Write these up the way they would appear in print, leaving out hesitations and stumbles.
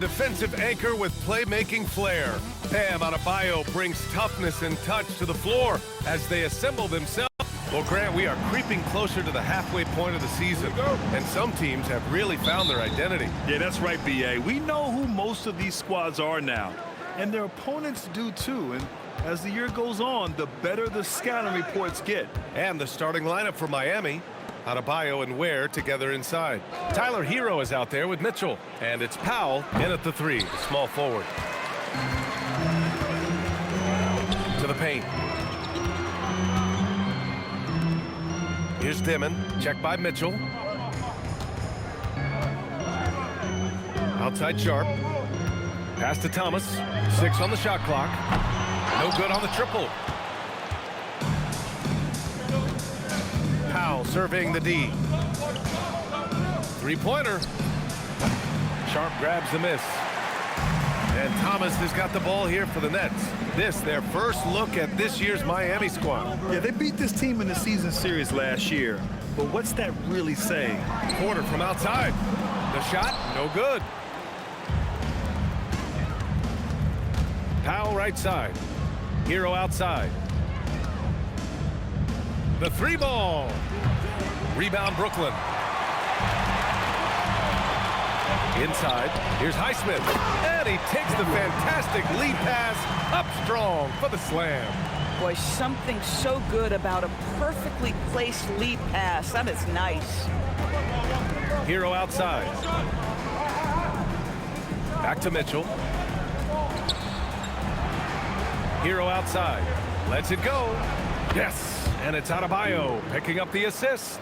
Defensive anchor with playmaking flair. Bam Adebayo brings toughness and touch to the floor as they assemble themselves. Well, Grant, we are creeping closer to the halfway point of the season, and some teams have really found their identity. Yeah, that's right, B.A. We know who most of these squads are now, and their opponents do too. And as the year goes on, the better the scouting reports get. And the starting lineup for Miami. Adebayo and Ware together inside. Tyler Hero is out there with Mitchell. And it's Powell in at the 3, the small forward. To the paint. Here's Dimon. Checked by Mitchell. Outside Sharp. Pass to Thomas. 6 on the shot clock. No good on the triple. Powell serving the D. Three-pointer. Sharp grabs the miss. And Thomas has got the ball here for the Nets. This, their first look at this year's Miami squad. Yeah, they beat this team in the season series last year. But what's that really saying? Porter from outside. The shot, no good. Powell right side. Hero outside. The 3-ball. Rebound Brooklyn. Inside. Here's Highsmith. And he takes the fantastic lead pass up strong for the slam. Boy, something so good about a perfectly placed lead pass. That is nice. Hero outside. Back to Mitchell. Hero outside. Lets it go. Yes. And it's Adebayo picking up the assist.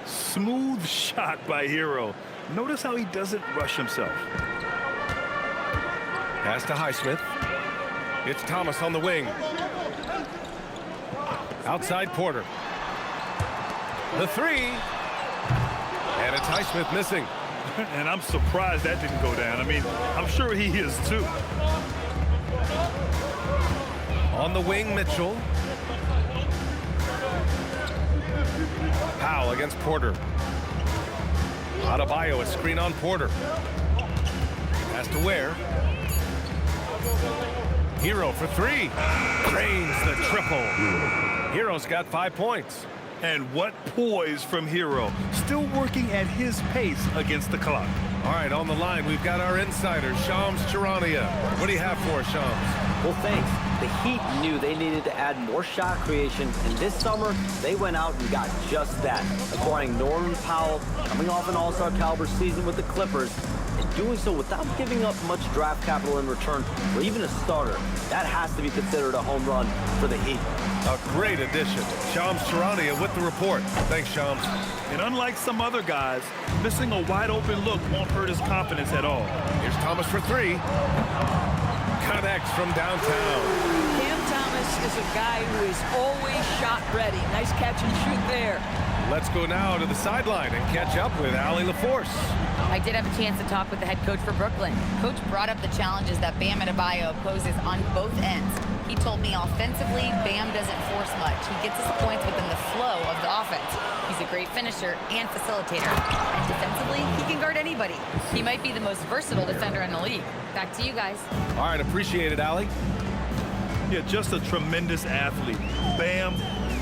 Smooth shot by Hero. Notice how he doesn't rush himself. Pass to Highsmith. It's Thomas on the wing. Outside Porter. The 3. And it's Highsmith missing. And I'm surprised that didn't go down. I mean, I'm sure he is too. On the wing, Mitchell. Powell against Porter. Adebayo, a screen on Porter. Pass to Ware. Hero for 3. Drains the triple. Hero's got 5 points. And what poise from Hero. Still working at his pace against the clock. All right, on the line, we've got our insider, Shams Charania. What do you have for us, Shams? Well, thanks. The Heat knew they needed to add more shot creation, and this summer, they went out and got just that, acquiring Norman Powell, coming off an all-star caliber season with the Clippers, and doing so without giving up much draft capital in return, or even a starter. That has to be considered a home run for the Heat. A great addition. Shams Charania with the report. Thanks, Shams. And unlike some other guys, missing a wide-open look won't hurt his confidence at all. Here's Thomas for 3. Connects from downtown. Cam Thomas is a guy who is always shot ready. Nice catch and shoot there. Let's go now to the sideline and catch up with Allie LaForce. I did have a chance to talk with the head coach for Brooklyn. Coach brought up the challenges that Bam Adebayo poses on both ends. He told me offensively, Bam doesn't force much. He gets his points within the flow of the offense. He's a great finisher and facilitator. And defensively, he can guard anybody. He might be the most versatile defender in the league. Back to you guys. All right, appreciate it, Allie. Yeah, just a tremendous athlete. Bam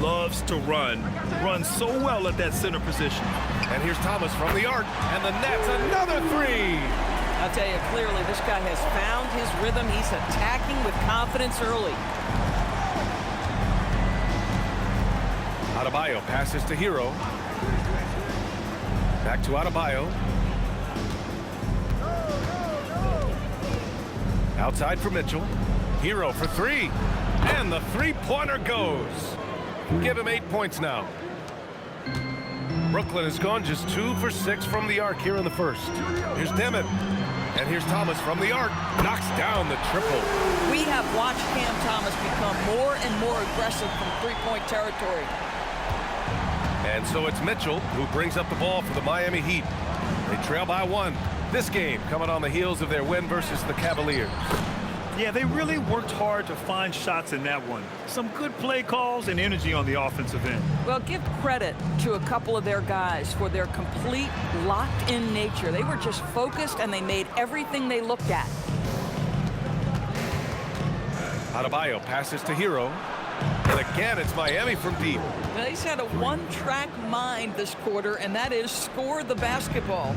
loves to run. Runs so well at that center position. And here's Thomas from the arc. And the Nets, another 3. I'll tell you clearly, this guy has found his rhythm. He's attacking with confidence early. Adebayo passes to Hero. Back to Adebayo. Outside for Mitchell. Hero for 3. And the 3-pointer goes. Give him 8 points now. Brooklyn has gone just 2 for 6 from the arc here in the first. Here's Dimon. And here's Thomas from the arc. Knocks down the triple. We have watched Cam Thomas become more and more aggressive from three-point territory. And so it's Mitchell who brings up the ball for the Miami Heat. They trail by 1. This game coming on the heels of their win versus the Cavaliers. Yeah, they really worked hard to find shots in that one. Some good play calls and energy on the offensive end. Well, give credit to a couple of their guys for their complete locked-in nature. They were just focused, and they made everything they looked at. Adebayo passes to Hero. And again, it's Miami from deep. Well, he's had a one-track mind this quarter, and that is score the basketball.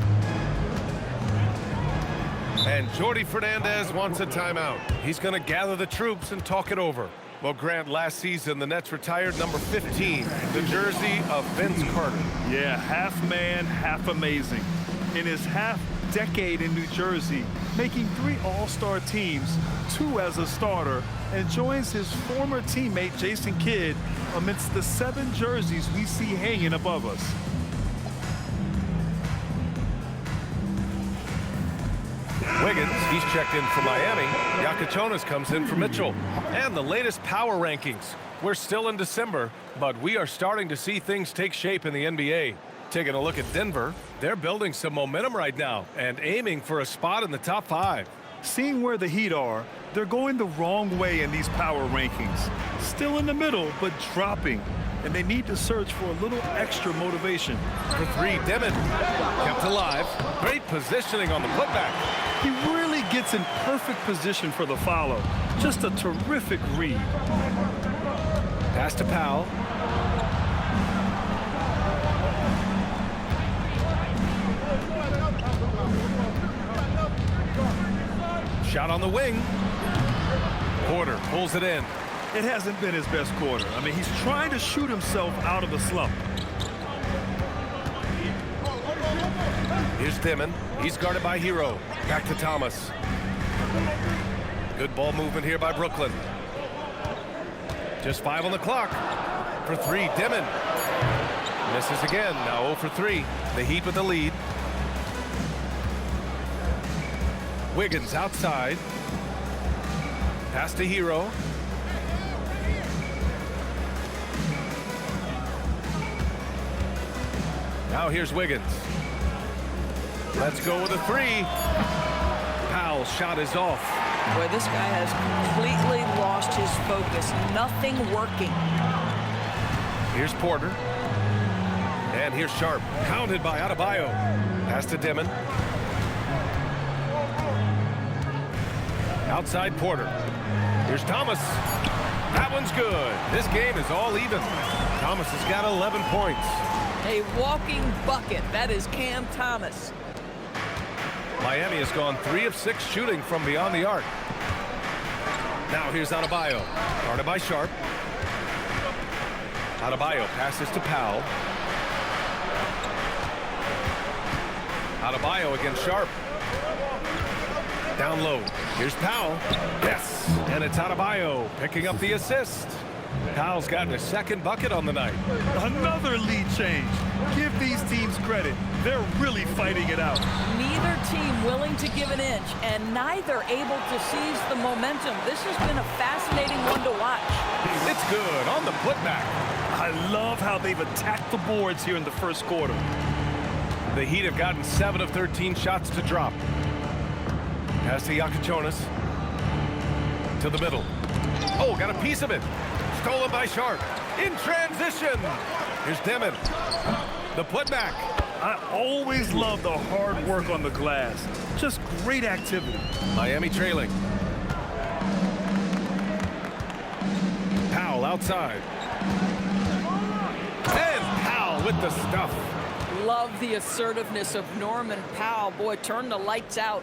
And Jordi Fernandez wants a timeout. He's going to gather the troops and talk it over. Well, Grant, last season, the Nets retired number 15, the jersey of Vince Carter. Yeah, half man, half amazing. In his half-decade in New Jersey, making 3 All-Star teams, 2 as a starter, and joins his former teammate Jason Kidd amidst the 7 jerseys we see hanging above us. Wiggins, he's checked in for Miami. Yakachonis comes in for Mitchell. And the latest power rankings. We're still in December, but we are starting to see things take shape in the NBA. Taking a look at Denver, they're building some momentum right now and aiming for a spot in the top 5. Seeing where the Heat are, they're going the wrong way in these power rankings. Still in the middle, but dropping. And they need to search for a little extra motivation. For 3, Dimon. Kept alive. Great positioning on the putback. He really gets in perfect position for the follow. Just a terrific read. Pass to Powell. Shot on the wing. Porter pulls it in. It hasn't been his best quarter. I mean, he's trying to shoot himself out of the slump. Here's Dimon. He's guarded by Hero. Back to Thomas. Good ball movement here by Brooklyn. Just 5 on the clock. For 3, Dimon. Misses again. Now 0 for 3. The Heat with the lead. Wiggins outside. Pass to Hero. Now here's Wiggins. Let's go with a 3. Powell's shot is off. Boy, this guy has completely lost his focus. Nothing working. Here's Porter. And here's Sharp. Pounded by Adebayo. Pass to Dimon. Outside Porter. Here's Thomas. That one's good. This game is all even. Thomas has got 11 points. A walking bucket. That is Cam Thomas. Miami has gone 3 of 6 shooting from beyond the arc. Now here's Adebayo. Guarded by Sharp. Adebayo passes to Powell. Adebayo against Sharp. Down low. Here's Powell. Yes. And it's Adebayo picking up the assist. Powell's gotten a 2nd bucket on the night. Another lead change. Give these teams credit. They're really fighting it out. Neither team willing to give an inch, and neither able to seize the momentum. This has been a fascinating one to watch. It's good on the putback. I love how they've attacked the boards here in the first quarter. The Heat have gotten 7 of 13 shots to drop. Pass to Yakachonis. To the middle. Oh, got a piece of it. Stolen by Sharp. In transition. Here's Dimon. The putback. I always love the hard work on the glass. Just great activity. Miami trailing. Powell outside. And Powell with the stuff. Love the assertiveness of Norman Powell. Boy, turn the lights out.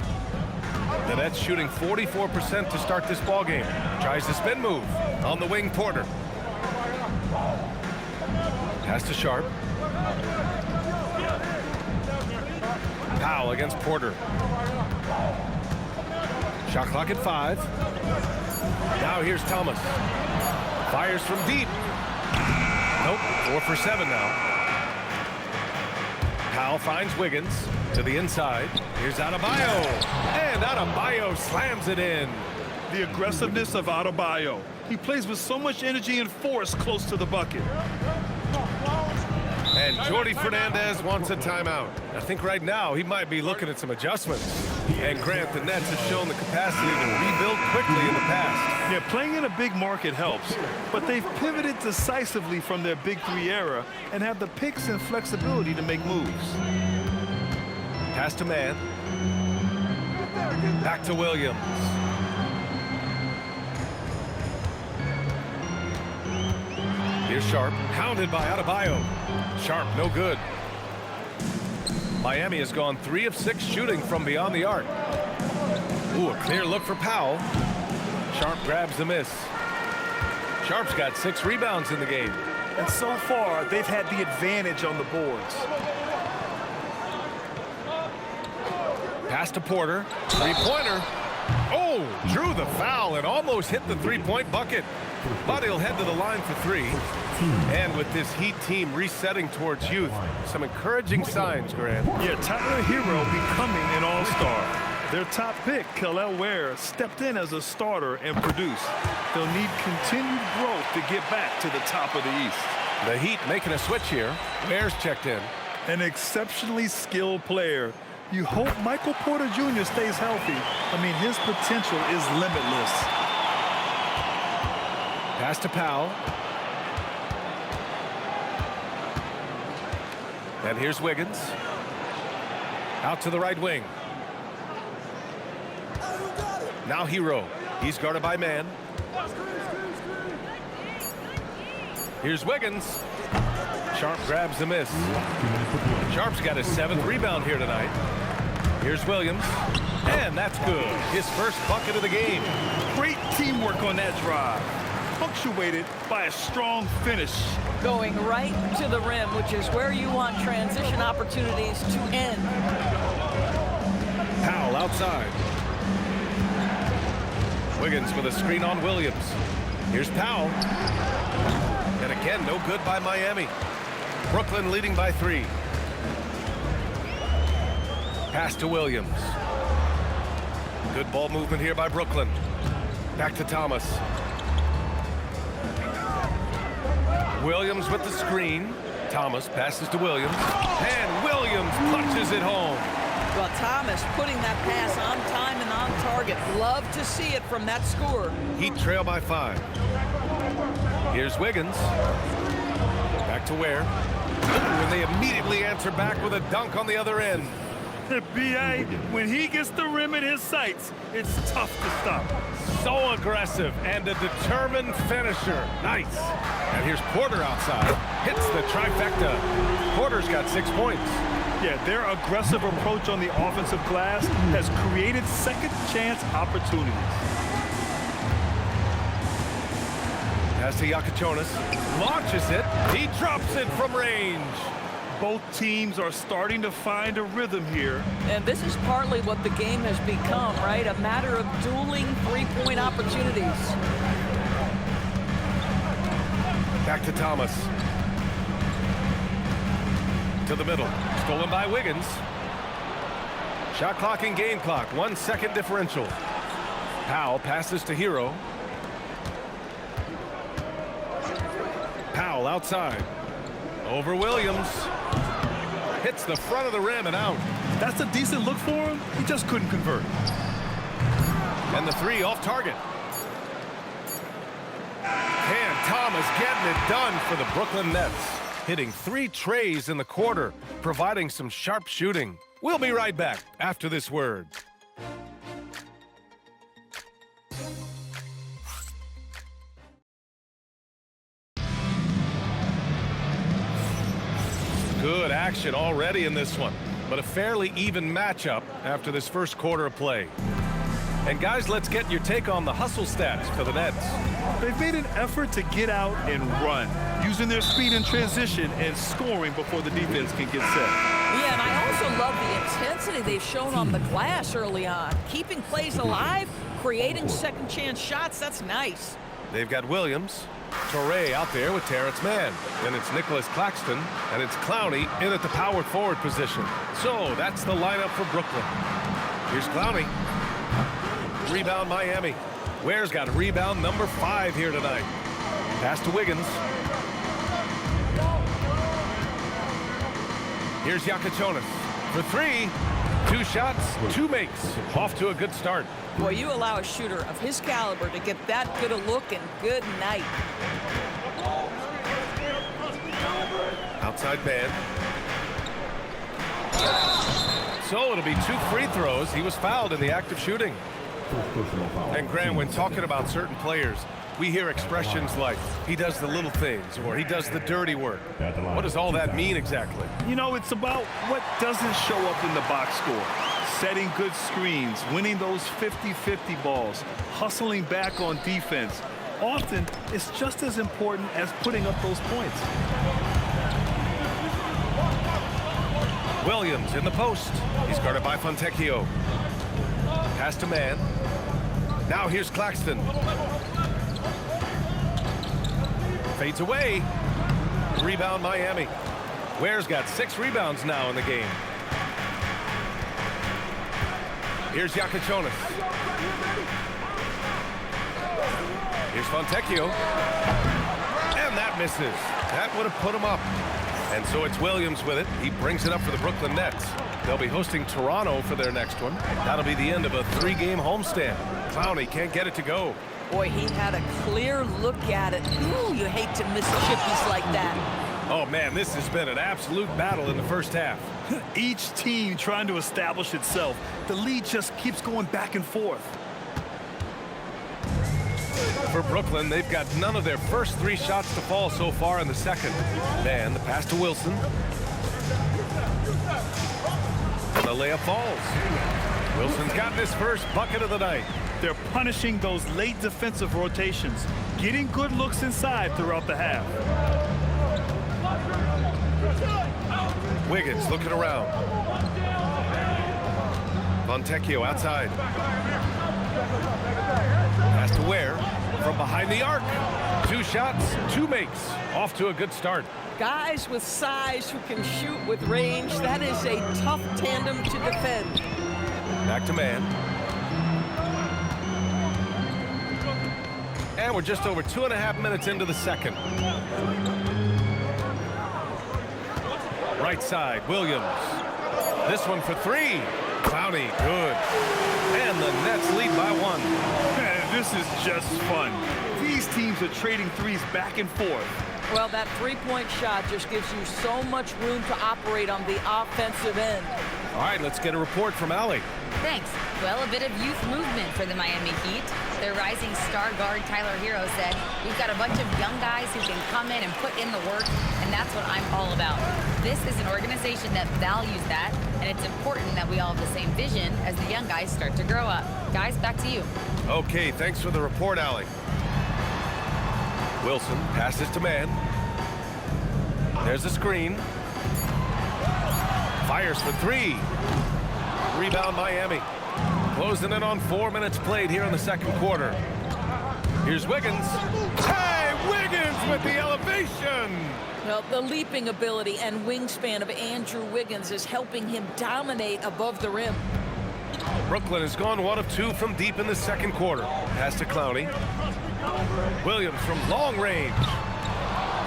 The Nets shooting 44% to start this ball game. Tries the spin move. On the wing, Porter. Pass to Sharp. Powell against Porter. Shot clock at 5. Now here's Thomas. Fires from deep. Nope, 4 for 7 now. Powell finds Wiggins to the inside. Here's Adebayo. And Adebayo slams it in. The aggressiveness of Adebayo. He plays with so much energy and force close to the bucket. And Jordi Fernandez wants a timeout. I think right now he might be looking at some adjustments. And Grant, the Nets have shown the capacity to rebuild quickly in the past. Yeah, playing in a big market helps, but they've pivoted decisively from their Big Three era and have the picks and flexibility to make moves. Pass to man. Back to Williams. Here's Sharp, hounded by Adebayo. Sharp, no good. Miami has gone 3 of 6 shooting from beyond the arc. Ooh, a clear look for Powell. Sharp grabs the miss. Sharp's got 6 rebounds in the game. And so far, they've had the advantage on the boards. Pass to Porter. Three-pointer. Oh, drew the foul and almost hit the three-point bucket. But he'll head to the line for 3. And with this Heat team resetting towards youth, some encouraging signs, Grant. Yeah, Tyler Hero becoming an all-star. Their top pick, Kel'el Ware, stepped in as a starter and produced. They'll need continued growth to get back to the top of the East. The Heat making a switch here. Ware's checked in. An exceptionally skilled player. You hope Michael Porter Jr. stays healthy. I mean, his potential is limitless. Pass to Powell. And here's Wiggins. Out to the right wing. Now Hero. He's guarded by man. Here's Wiggins. Sharp grabs the miss. Sharp's got his 7th rebound here tonight. Here's Williams. And that's good. His first bucket of the game. Great teamwork on that drive. Punctuated by a strong finish. Going right to the rim, which is where you want transition opportunities to end. Powell outside. Wiggins with a screen on Williams. Here's Powell. And again, no good by Miami. Brooklyn leading by 3. Pass to Williams. Good ball movement here by Brooklyn. Back to Thomas. Williams with the screen. Thomas passes to Williams. And Williams punches it home. Well, Thomas putting that pass on time and on target. Love to see it from that scorer. Heat trail by 5. Here's Wiggins. Back to Ware. And they immediately answer back with a dunk on the other end. B.A., when he gets the rim in his sights, it's tough to stop. So aggressive and a determined finisher. Nice. And here's Porter outside. Hits the trifecta. Porter's got 6 points. Yeah, their aggressive approach on the offensive glass has created second chance opportunities. Pass to Yakichonis. Launches it. He drops it from range. Both teams are starting to find a rhythm here. And this is partly what the game has become, right? A matter of dueling three-point opportunities. Back to Thomas. To the middle. Stolen by Wiggins. Shot clock and game clock. 1 second differential. Powell passes to Hero. Powell outside. Over Williams. Hits the front of the rim and out. That's a decent look for him. He just couldn't convert. And the 3 off target. And Thomas getting it done for the Brooklyn Nets. Hitting 3 trays in the quarter, providing some sharp shooting. We'll be right back after this word. Good action already in this one, but a fairly even matchup after this first quarter of play. And guys, let's get your take on the hustle stats for the Nets. They've made an effort to get out and run, using their speed in transition and scoring before the defense can get set. Yeah, and I also love the intensity they've shown on the glass early on. Keeping plays alive, creating second chance shots, that's nice. They've got Williams. Torrey out there with Terrence Mann. Then it's Nicholas Claxton, and it's Clowney in at the power forward position. So that's the lineup for Brooklyn. Here's Clowney. Rebound Miami. Ware's got rebound number 5 here tonight. Pass to Wiggins. Here's Yakichonis for 3. 2 shots, 2 makes. Off to a good start. Boy, you allow a shooter of his caliber to get that good a look, and good night. Outside man. So it'll be 2 free throws. He was fouled in the act of shooting. And Grant, when talking about certain players, we hear expressions like, he does the little things, or he does the dirty work. What does all that mean exactly? You know, it's about what doesn't show up in the box score. Setting good screens, winning those 50-50 balls, hustling back on defense. Often, it's just as important as putting up those points. Williams in the post. He's guarded by Fontecchio. Pass to man. Now here's Claxton. Fades away. Rebound Miami. Ware's got 6 rebounds now in the game. Here's Yakachonis. Here's Fontecchio. And that misses. That would have put him up. And so it's Williams with it. He brings it up for the Brooklyn Nets. They'll be hosting Toronto for their next one. That'll be the end of a 3-game homestand. Clowney can't get it to go. Boy, he had a clear look at it. Ooh, you hate to miss chippies like that. Oh, man, this has been an absolute battle in the first half. Each team trying to establish itself. The lead just keeps going back and forth. For Brooklyn, they've got none of their first 3 shots to fall so far in the second. Man, the pass to Wilson. And the layup falls. Wilson's got his first bucket of the night. They're punishing those late defensive rotations, getting good looks inside throughout the half. Wiggins looking around. Fontecchio outside. Pass to Ware from behind the arc. 2 shots, 2 makes. Off to a good start. Guys with size who can shoot with range, that is a tough tandem to defend. Back to man. And we're just over 2.5 minutes into the second. Right side, Williams. This one for 3. Clowney, good. And the Nets lead by 1. Man, this is just fun. These teams are trading threes back and forth. Well, that 3-point shot just gives you so much room to operate on the offensive end. All right, let's get a report from Allie. Thanks. Well, a bit of youth movement for the Miami Heat. Their rising star guard, Tyler Hero, said, "We've got a bunch of young guys who can come in and put in the work, and that's what I'm all about." This is an organization that values that, and it's important that we all have the same vision as the young guys start to grow up. Guys, back to you. Okay, thanks for the report, Allie. Wilson passes to man. There's a screen. Fires for 3. Rebound Miami. Closing in on 4 minutes played here in the second quarter. Here's Wiggins. Hey, Wiggins with the elevation. Well, the leaping ability and wingspan of Andrew Wiggins is helping him dominate above the rim. Brooklyn has gone 1 of 2 from deep in the second quarter. Pass to Clowney. Williams from long range.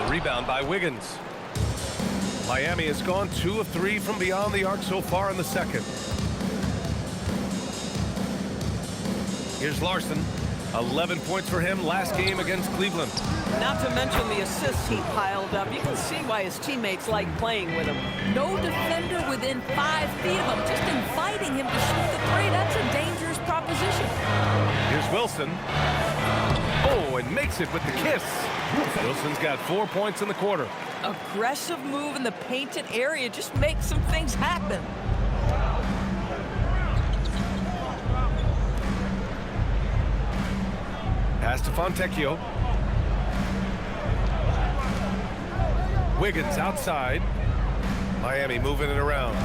The rebound by Wiggins. Miami has gone 2 of 3 from beyond the arc so far in the second. Here's Larson. 11 points for him last game against Cleveland. Not to mention the assists he piled up. You can see why his teammates like playing with him. No defender within 5 feet of him, just inviting him to shoot the 3. That's a dangerous proposition. Here's Wilson. Oh, and makes it with the kiss. Wilson's got 4 points in the quarter. Aggressive move in the painted area just makes some things happen. Pass to Fontecchio. Wiggins outside. Miami moving it around.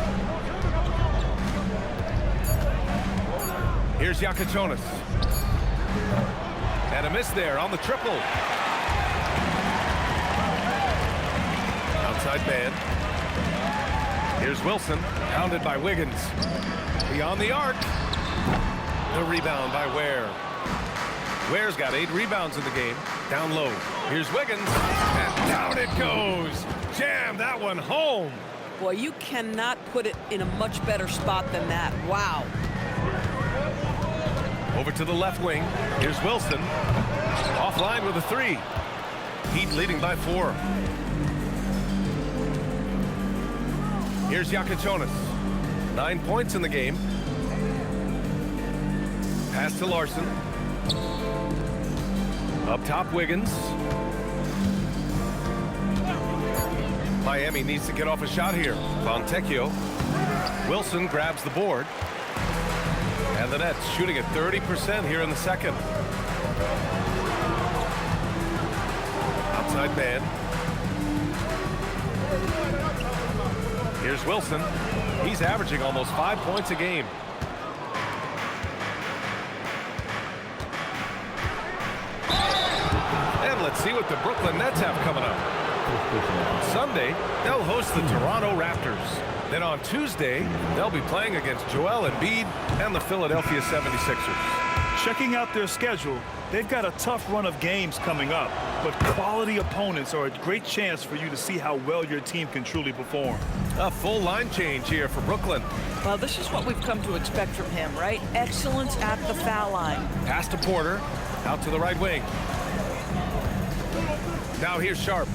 Here's Yakachonis. And a miss there on the triple. Outside man. Here's Wilson, pounded by Wiggins. Beyond the arc. The rebound by Ware. Ware's got 8 rebounds in the game. Down low. Here's Wiggins. And down it goes. Jam that one home. Boy, you cannot put it in a much better spot than that. Wow. Over to the left wing. Here's Wilson. Offline with a 3. Heat leading by 4. Here's Yakachonis. 9 points in the game. Pass to Larson. Up top, Wiggins. Miami needs to get off a shot here. Fontecchio. Wilson grabs the board. And the Nets shooting at 30% here in the second. Outside man. Here's Wilson. He's averaging almost 5 points a game. And let's see what the Brooklyn Nets have coming up. Sunday, they'll host the Toronto Raptors. Then on Tuesday, they'll be playing against Joel Embiid and the Philadelphia 76ers. Checking out their schedule, they've got a tough run of games coming up, but quality opponents are a great chance for you to see how well your team can truly perform. A full line change here for Brooklyn. Well, this is what we've come to expect from him, right? Excellence at the foul line. Pass to Porter, out to the right wing. Now here's Sharp.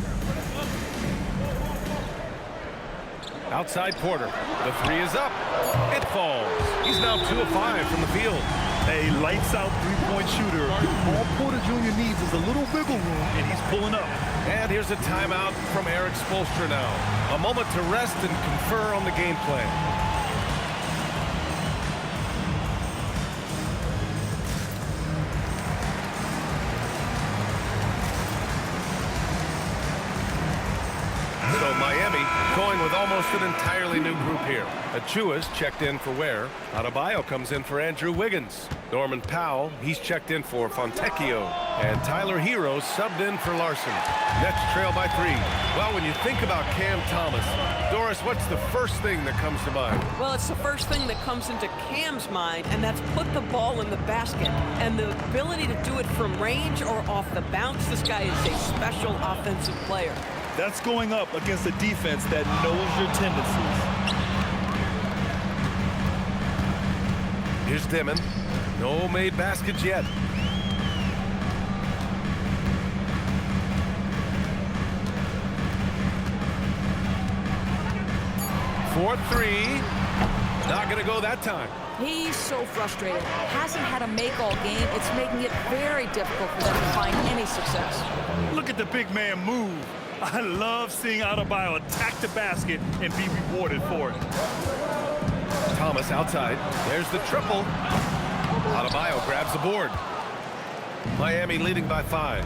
Outside Porter. The 3 is up. It falls. He's now 2 of 5 from the field. A lights-out three-point shooter. All Porter Jr. needs is a little wiggle room, and he's pulling up. And here's a timeout from Eric Spoelstra now. A moment to rest and confer on the game plan. So Miami going with almost an entirely new group here. Achua's checked in for Ware. Adebayo comes in for Andrew Wiggins. Norman Powell, he's checked in for Fontecchio. And Tyler Hero subbed in for Larson. Nets trail by 3. Well, when you think about Cam Thomas, Doris, what's the first thing that comes to mind? Well, it's the first thing that comes into Cam's mind, and that's put the ball in the basket. And the ability to do it from range or off the bounce, this guy is a special offensive player. That's going up against a defense that knows your tendencies. Here's Dimon. No made baskets yet. For 3. Not going to go that time. He's so frustrated. Hasn't had a make all game. It's making it very difficult for them to find any success. Look at the big man move. I love seeing Adebayo attack the basket and be rewarded for it. Thomas outside. There's the triple. Adebayo grabs the board. Miami leading by 5.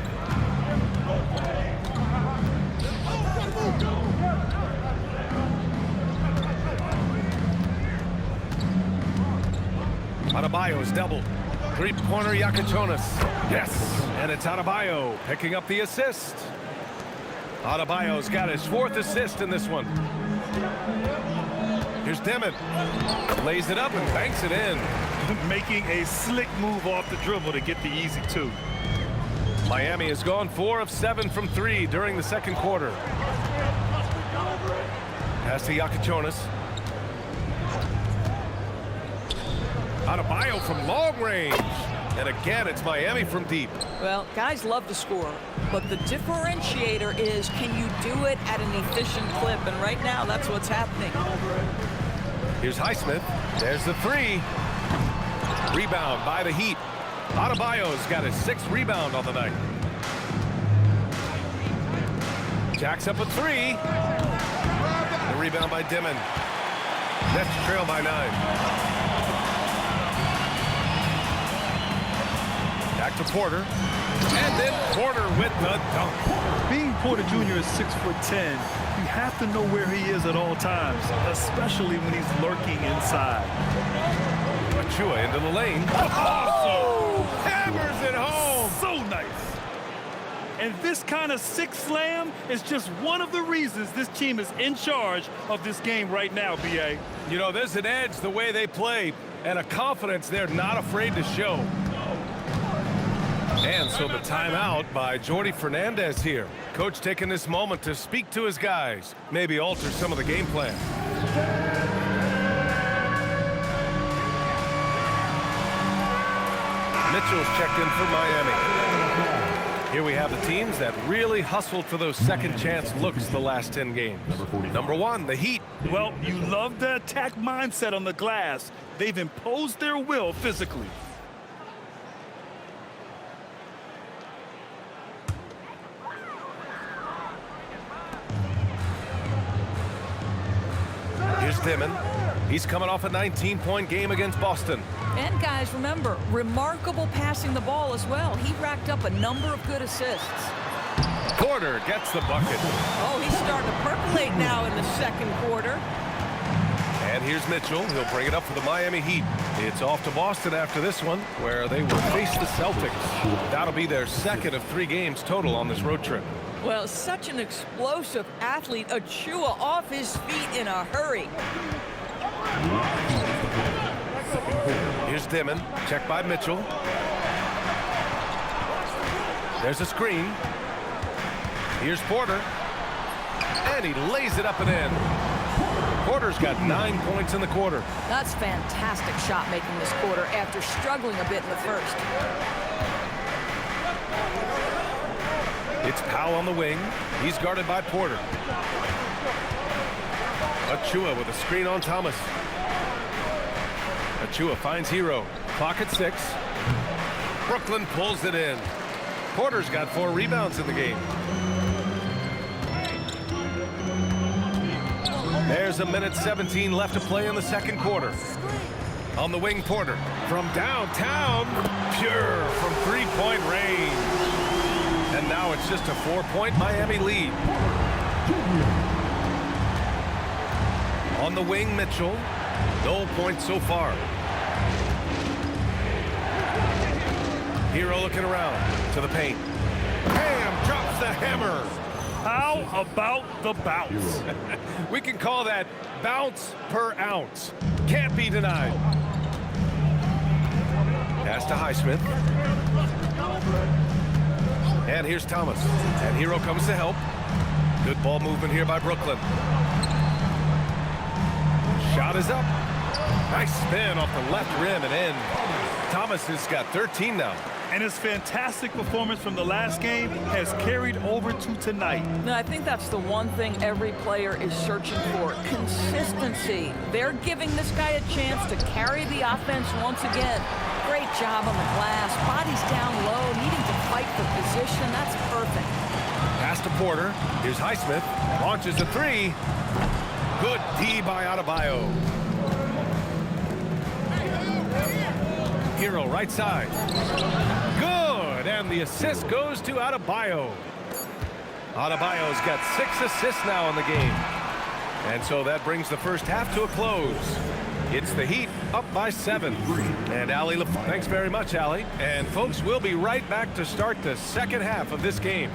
Adebayo's double. Three-pointer Yakachonis. Yes, and it's Adebayo picking up the assist. Adebayo's got his 4th assist in this one. Here's Dimon. Lays it up and banks it in. Making a slick move off the dribble to get the easy 2. Miami has gone 4 of 7 from 3 during the second quarter. Pass to Yakachonis. Adebayo from long range. And again, it's Miami from deep. Well, guys love to score, but the differentiator is, can you do it at an efficient clip? And right now, that's what's happening. Here's Highsmith. There's the 3. Rebound by the Heat. Adebayo's got his 6th rebound on the night. Jacks up a 3. The rebound by Dimon. Nets trail by 9. Back to Porter. And then Porter with the dunk. Being Porter Jr. is 6'10", you have to know where he is at all times, especially when he's lurking inside. Achua into the lane. Oh! Hammers it home. So nice. And this kind of sick slam is just one of the reasons this team is in charge of this game right now, B.A. You know, there's an edge the way they play and a confidence they're not afraid to show. And so the timeout by Jordi Fernandez here. Coach taking this moment to speak to his guys, maybe alter some of the game plan. Mitchell's checked in for Miami. Here we have the teams that really hustled for those second chance looks the last 10 games. Number 1, the Heat. Well, you love the attack mindset on the glass. They've imposed their will physically. Here's Dimon. He's coming off a 19-point game against Boston. And guys, remember, remarkable passing the ball as well. He racked up a number of good assists. Porter gets the bucket. Oh, he's starting to percolate now in the second quarter. And here's Mitchell. He'll bring it up for the Miami Heat. It's off to Boston after this one, where they will face the Celtics. That'll be their second of 3 games total on this road trip. Well, such an explosive athlete. Achua off his feet in a hurry. Here's Dimon. Checked by Mitchell. There's a screen. Here's Porter. And he lays it up and in. Porter's got 9 points in the quarter. That's fantastic shot making this quarter after struggling a bit in the first. It's Powell on the wing. He's guarded by Porter. Achua with a screen on Thomas. Achua finds Hero. Clock at 6. Brooklyn pulls it in. Porter's got 4 rebounds in the game. There's a minute 17 left to play in the second quarter. On the wing, Porter. From downtown, pure from 3-point range. And now it's just a 4-point Miami lead. On the wing, Mitchell. No points so far. Hero looking around to the paint. Bam! Drops the hammer. How about the bounce? We can call that bounce per ounce. Can't be denied. Pass to Highsmith. And here's Thomas. And Hero comes to help. Good ball movement here by Brooklyn. Shot is up. Nice spin off the left rim and in. Thomas has got 13 now. And his fantastic performance from the last game has carried over to tonight. Now, I think that's the one thing every player is searching for, consistency. They're giving this guy a chance to carry the offense once again. Great job on the glass, bodies down low, needing to fight for position. That's perfect. Pass to Porter. Here's Highsmith. Launches a 3. Good D by Adebayo. Hero right side. Good, and the assist goes to Adebayo. Adebayo's got 6 assists now in the game. And so that brings the first half to a close. It's the Heat up by 7. And Allie, thanks very much, Allie. And folks, we'll be right back to start the second half of this game.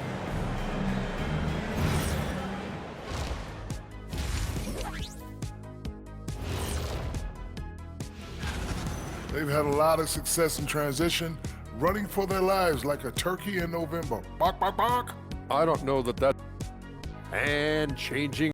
They've had a lot of success in transition, running for their lives like a turkey in November. Bark, bark, bark. I don't know that. And changing